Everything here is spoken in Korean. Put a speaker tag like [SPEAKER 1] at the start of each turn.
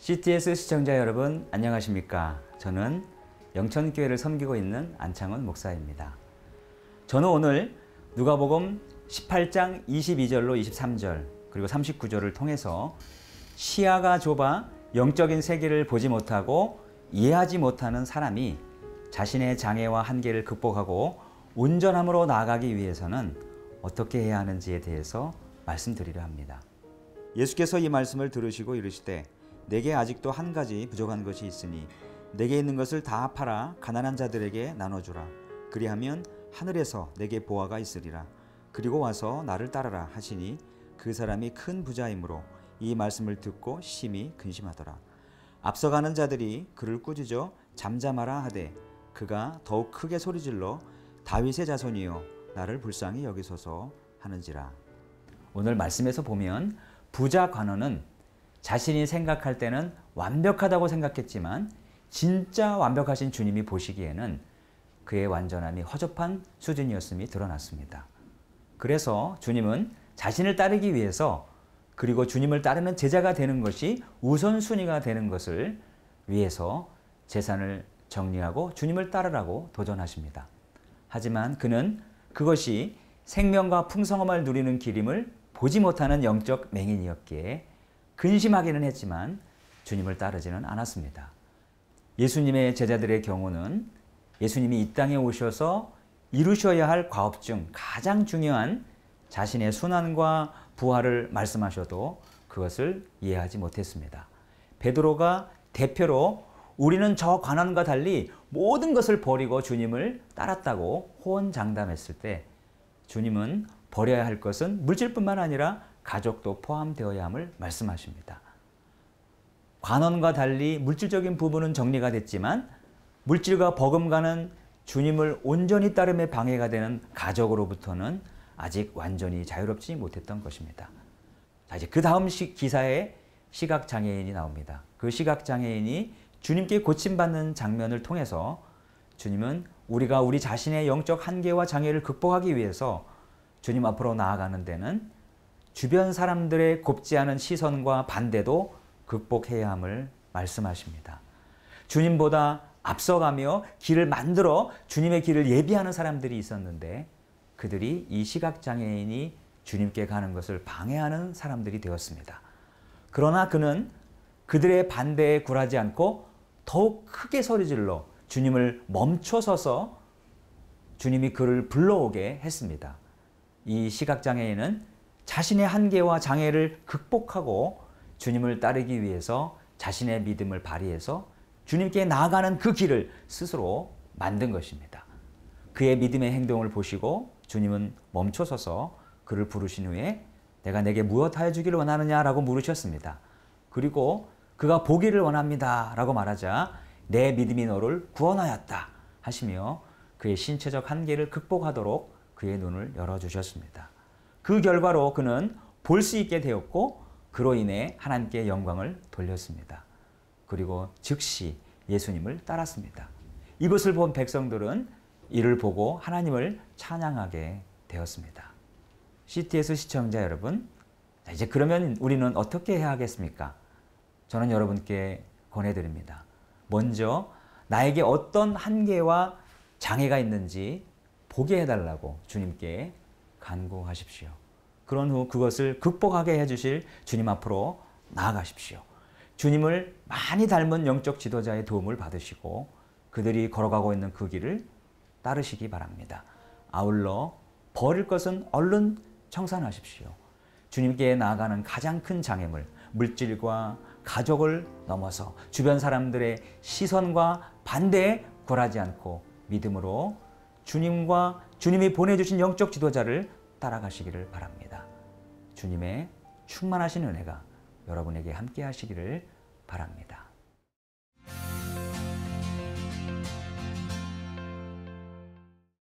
[SPEAKER 1] CTS 시청자 여러분 안녕하십니까? 저는 영천교회를 섬기고 있는 안창원 목사입니다. 저는 오늘 누가복음 18장 22절로 23절 그리고 39절을 통해서 시야가 좁아 영적인 세계를 보지 못하고 이해하지 못하는 사람이 자신의 장애와 한계를 극복하고 온전함으로 나아가기 위해서는 어떻게 해야 하는지에 대해서 말씀드리려 합니다. 예수께서 이 말씀을 들으시고 이르시되 내게 아직도 한 가지 부족한 것이 있으니 내게 있는 것을 다 팔아 가난한 자들에게 나눠주라. 그리하면 하늘에서 내게 보화가 있으리라. 그리고 와서 나를 따르라 하시니 그 사람이 큰 부자이므로 이 말씀을 듣고 심히 근심하더라. 앞서가는 자들이 그를 꾸짖어 잠잠하라 하되 그가 더욱 크게 소리질러 다윗의 자손이여 나를 불쌍히 여기소서 하는지라. 오늘 말씀에서 보면 부자 관원은 자신이 생각할 때는 완벽하다고 생각했지만 진짜 완벽하신 주님이 보시기에는 그의 완전함이 허접한 수준이었음이 드러났습니다. 그래서 주님은 자신을 따르기 위해서 그리고 주님을 따르는 제자가 되는 것이 우선순위가 되는 것을 위해서 재산을 정리하고 주님을 따르라고 도전하십니다. 하지만 그는 그것이 생명과 풍성함을 누리는 길임을 보지 못하는 영적 맹인이었기에 근심하기는 했지만 주님을 따르지는 않았습니다. 예수님의 제자들의 경우는 예수님이 이 땅에 오셔서 이루셔야 할 과업 중 가장 중요한 자신의 순환과 부활을 말씀하셔도 그것을 이해하지 못했습니다. 베드로가 대표로 우리는 저 관원과 달리 모든 것을 버리고 주님을 따랐다고 호언장담했을 때 주님은 버려야 할 것은 물질뿐만 아니라 가족도 포함되어야 함을 말씀하십니다. 관원과 달리 물질적인 부분은 정리가 됐지만 물질과 버금가는 주님을 온전히 따름에 방해가 되는 가족으로부터는 아직 완전히 자유롭지 못했던 것입니다. 자, 이제 그 다음 기사에 시각장애인이 나옵니다. 그 시각장애인이 주님께 고침받는 장면을 통해서 주님은 우리가 우리 자신의 영적 한계와 장애를 극복하기 위해서 주님 앞으로 나아가는 데는 주변 사람들의 곱지 않은 시선과 반대도 극복해야 함을 말씀하십니다. 주님보다 앞서가며 길을 만들어 주님의 길을 예비하는 사람들이 있었는데 그들이 이 시각장애인이 주님께 가는 것을 방해하는 사람들이 되었습니다. 그러나 그는 그들의 반대에 굴하지 않고 더욱 크게 소리질러 주님을 멈춰서서 주님이 그를 불러오게 했습니다. 이 시각장애인은 자신의 한계와 장애를 극복하고 주님을 따르기 위해서 자신의 믿음을 발휘해서 주님께 나아가는 그 길을 스스로 만든 것입니다. 그의 믿음의 행동을 보시고 주님은 멈춰서서 그를 부르신 후에 내가 내게 무엇하여 주기를 원하느냐라고 물으셨습니다. 그리고 그가 보기를 원합니다 라고 말하자 내 믿음이 너를 구원하였다 하시며 그의 신체적 한계를 극복하도록 그의 눈을 열어주셨습니다. 그 결과로 그는 볼 수 있게 되었고 그로 인해 하나님께 영광을 돌렸습니다. 그리고 즉시 예수님을 따랐습니다. 이것을 본 백성들은 이를 보고 하나님을 찬양하게 되었습니다. CTS 시청자 여러분, 이제 그러면 우리는 어떻게 해야 하겠습니까? 저는 여러분께 권해드립니다. 먼저 나에게 어떤 한계와 장애가 있는지 보게 해달라고 주님께 간구하십시오. 그런 후 그것을 극복하게 해주실 주님 앞으로 나아가십시오. 주님을 많이 닮은 영적 지도자의 도움을 받으시고 그들이 걸어가고 있는 그 길을 따르시기 바랍니다. 아울러 버릴 것은 얼른 청산하십시오. 주님께 나아가는 가장 큰 장애물, 물질과 가족을 넘어서 주변 사람들의 시선과 반대에 굴하지 않고 믿음으로 주님과 주님이 보내주신 영적 지도자를 따라가시기를 바랍니다. 주님의 충만하신 은혜가 여러분에게 함께 하시기를 바랍니다.